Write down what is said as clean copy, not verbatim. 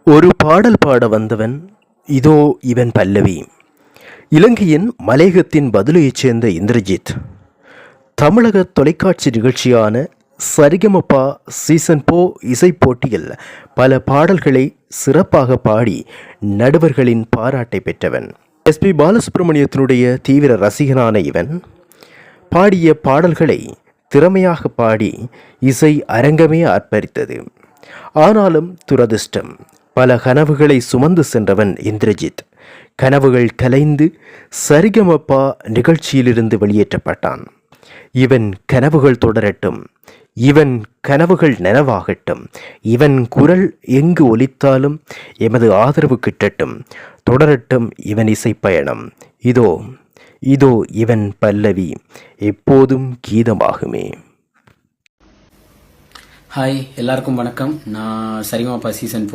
ஒரு பாடல் பாட வந்தவன் இதோ இவன் பல்லவி. இலங்கையின் மலையகத்தின் பதுளையைச் சேர்ந்த இந்திரஜித் தமிழக தொலைக்காட்சி நிகழ்ச்சியான சரிகமபா சீசன் 4 இசைப் போட்டியில் பல பாடல்களை சிறப்பாக பாடி நடுவர்களின் பாராட்டை பெற்றவன். எஸ்பி பாலசுப்ரமணியத்தினுடைய தீவிர ரசிகனான இவன் பாடிய பாடல்களை திறமையாக பாடி இசை அரங்கமே ஆர்ப்பரித்தது. ஆனாலும் துரதிர்ஷ்டம், பல கனவுகளை சுமந்து சென்றவன் இந்திரஜித் கனவுகள் கலைந்து சரிகமப்பா நிகழ்ச்சியிலிருந்து வெளியேற்றப்பட்டான். இவன் கனவுகள் தொடரட்டும், இவன் கனவுகள் நனவாகட்டும், இவன் குரல் எங்கு ஒலித்தாலும் எமது ஆதரவு கிட்டட்டும், தொடரட்டும் இவன் இசைப்பயணம். இதோ இதோ இவன் பல்லவி எப்போதும் கீதமாகுமே. ஹாய், எல்லாருக்கும் வணக்கம். நான் சரிகமபா சீசன் 4